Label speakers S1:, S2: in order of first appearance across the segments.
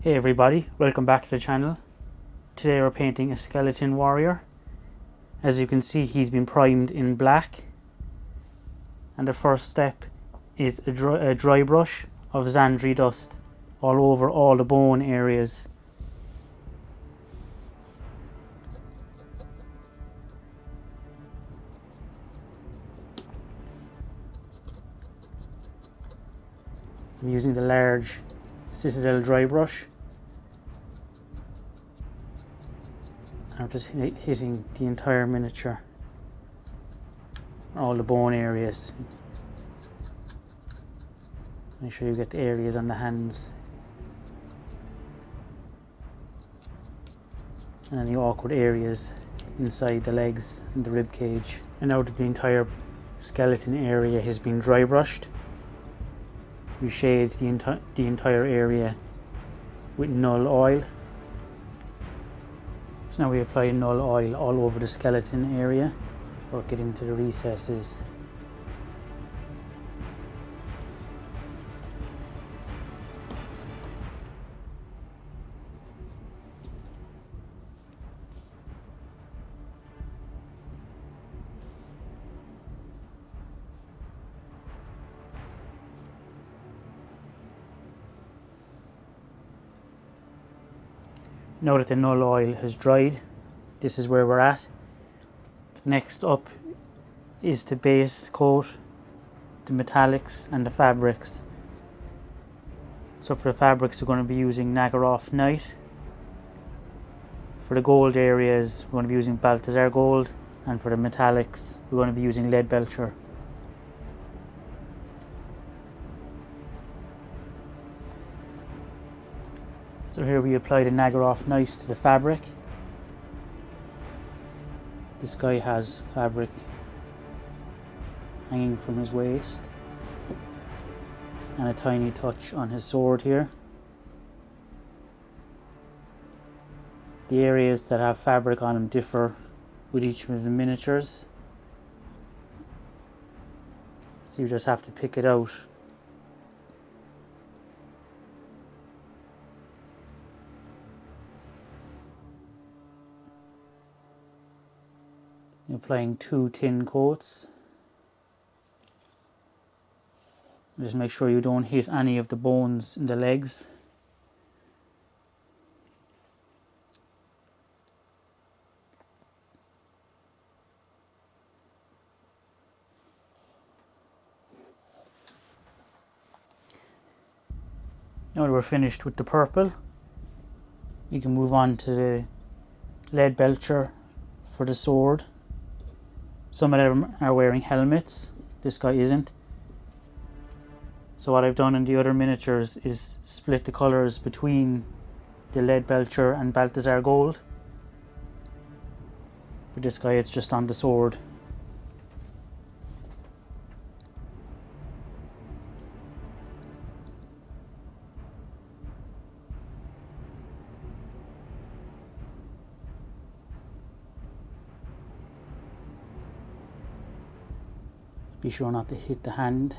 S1: Hey everybody, welcome back to the channel. Today we're painting a skeleton warrior. As you can see, he's been primed in black, and the first step is a dry brush of Zandri dust all over all the bone areas. I'm using the large Citadel dry brush. I'm just hitting the entire miniature, all the bone areas. Make sure you get the areas on the hands and any awkward areas inside the legs and the rib cage. And now that the entire skeleton area has been dry brushed, you shade the entire area with Nuln oil. So now we apply Nuln oil all over the skeleton area, work it into the recesses. Now that the Nuln oil has dried, this is where we're at. Next up is to base coat the metallics and the fabrics. So for the fabrics, we're going to be using Naggaroth Night. For the gold areas, we're going to be using Balthasar gold, and for the metallics, we're going to be using Leadbelcher. So here we apply the Naggaroth Night to the fabric. This guy has fabric hanging from his waist and a tiny touch on his sword here. The areas that have fabric on them differ with each of the miniatures, so you just have to pick it out. You're applying 2 thin coats. Just make sure you don't hit any of the bones in the legs. Now that we're finished with the purple, we can move on to the Leadbelcher for the sword. Some of them are wearing helmets, this guy isn't. So what I've done in the other miniatures is split the colours between the Leadbelcher and Balthasar gold. But this guy, it's just on the sword. Be sure not to hit the hand.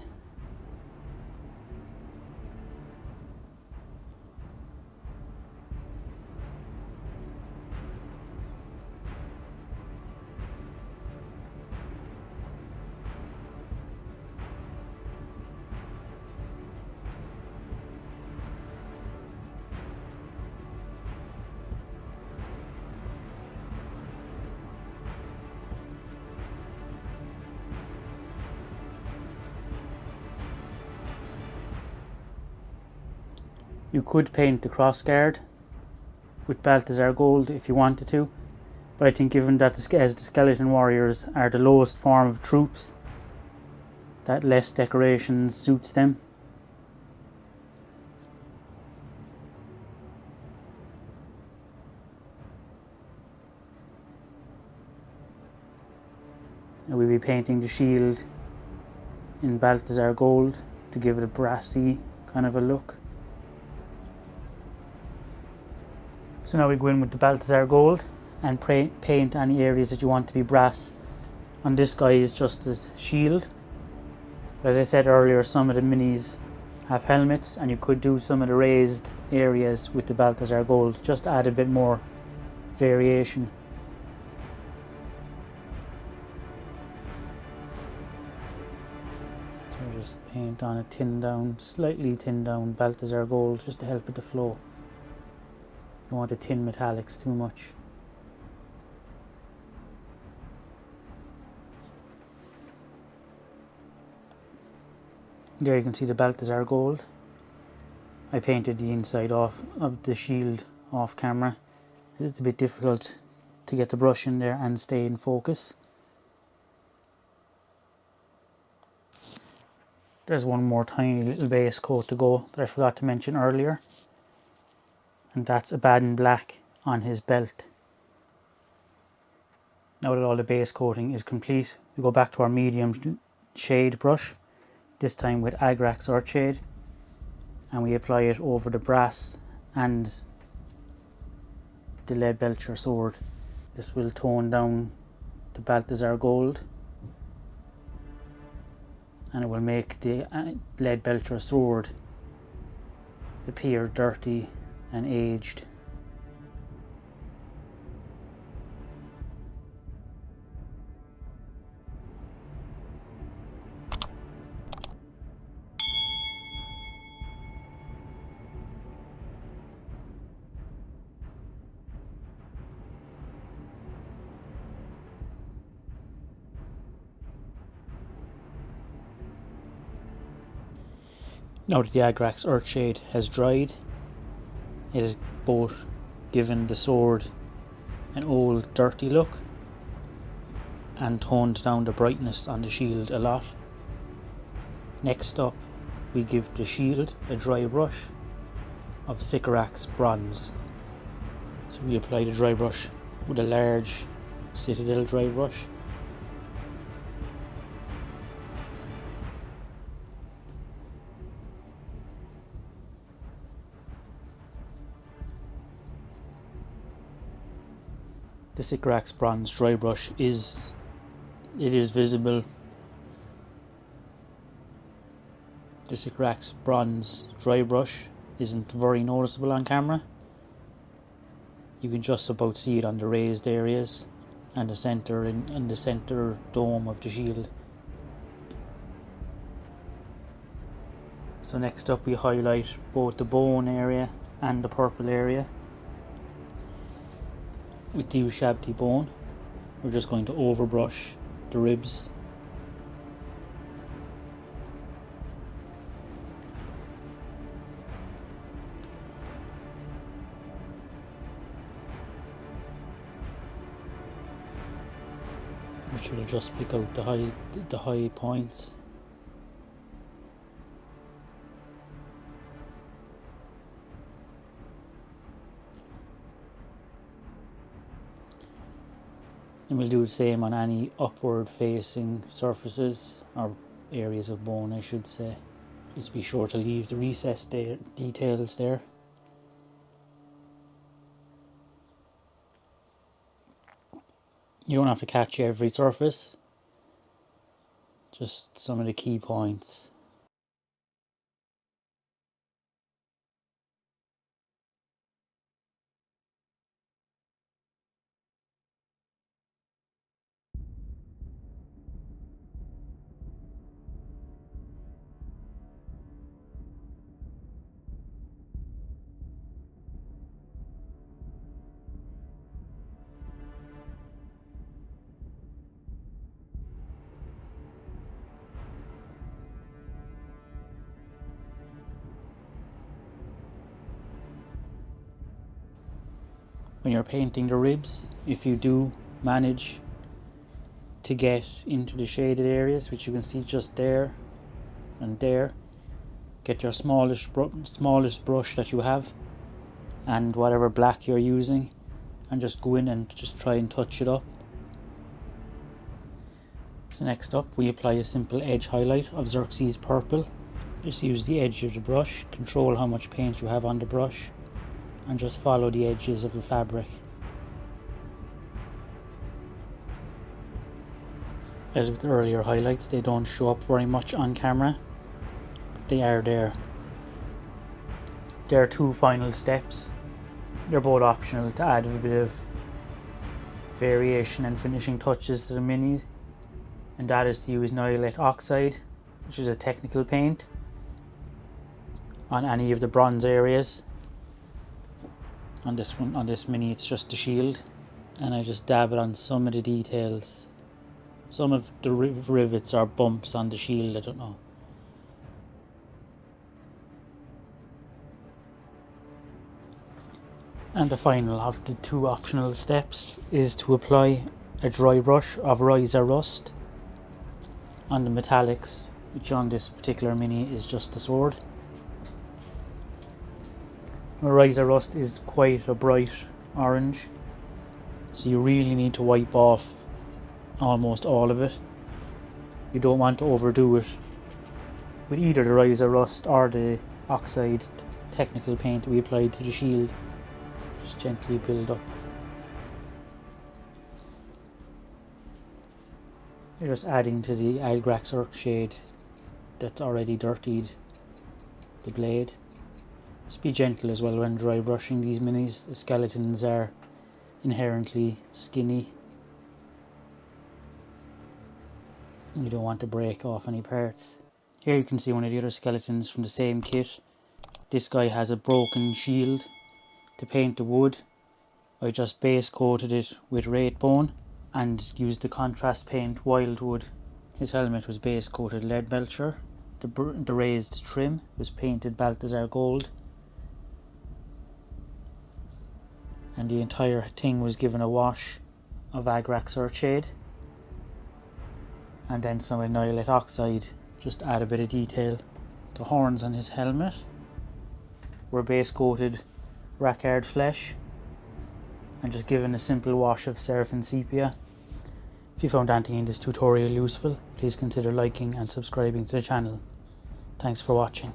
S1: You could paint the crossguard with Balthasar gold if you wanted to, but I think given that as the skeleton warriors are the lowest form of troops, that less decoration suits them. Now we'll be painting the shield in Balthasar gold to give it a brassy kind of a look. So now we go in with the Balthasar gold and paint any areas that you want to be brass. On this guy is just his shield. But as I said earlier, some of the minis have helmets, and you could do some of the raised areas with the Balthasar gold, just to add a bit more variation. So just paint on a slightly thinned down Balthasar gold, just to help with the flow. You don't want to thin metallics too much. There you can see the Balthasar gold. I painted the inside off of the shield off camera. It's a bit difficult to get the brush in there and stay in focus. There's one more tiny little base coat to go that I forgot to mention earlier, and that's Abaddon black on his belt. Now that all the base coating is complete, we go back to our medium shade brush, this time with Agrax earthshade, and we apply it over the brass and the Leadbelcher sword. This will tone down the Balthasar gold, and it will make the Leadbelcher sword appear dirty and aged. Now that the Agrax earthshade has dried, it has both given the sword an old dirty look and toned down the brightness on the shield a lot. Next up, we give the shield a dry brush of Sycorax bronze. So we apply the dry brush with a large Citadel dry brush. The Sycorax bronze dry brush is visible. The Sycorax bronze dry brush isn't very noticeable on camera. You can just about see it on the raised areas and the center dome of the shield. So next up, we highlight both the bone area and the purple area. With the Ushabti bone, we're just going to overbrush the ribs. Which will just pick out the high points. And we'll do the same on any upward facing surfaces, or areas of bone I should say. Just be sure to leave the recessed details there. You don't have to catch every surface, just some of the key points. When you're painting the ribs, if you do manage to get into the shaded areas, which you can see just there and there, get your smallest brush that you have and whatever black you're using, and just go in and just try and touch it up. So next up, we apply a simple edge highlight of Xereus purple. Just use the edge of the brush, control how much paint you have on the brush, and just follow the edges of the fabric. As with the earlier highlights, they don't show up very much on camera, but they are there There are two final steps. They're both optional to add a bit of variation and finishing touches to the mini, and that is to use Nylon Oxide, which is a technical paint, on any of the bronze areas. On this mini it's just the shield, and I just dab it on some of the details. Some of the rivets or bumps on the shield, I don't know. And the final of the two optional steps is to apply a dry brush of Ryza rust on the metallics, which on this particular mini is just the sword. Ryza rust is quite a bright orange, so you really need to wipe off almost all of it. You don't want to overdo it with either the Ryza rust or the oxide technical paint we applied to the shield. Just gently build up. You're just adding to the Agrax earthshade that's already dirtied the blade. Just be gentle as well when dry brushing these minis. The skeletons are inherently skinny. You don't want to break off any parts. Here you can see one of the other skeletons from the same kit. This guy has a broken shield. To paint the wood, I just base coated it with wraith bone and used the contrast paint wildwood. His helmet was base coated Leadbelcher. The raised trim was painted Balthasar gold, and the entire thing was given a wash of Agrax earthshade, and then some Nylon Oxide just to add a bit of detail. The horns on his helmet were base coated Rackard flesh and just given a simple wash of Seraphim sepia. If you found anything in this tutorial useful, please consider liking and subscribing to the channel. Thanks for watching.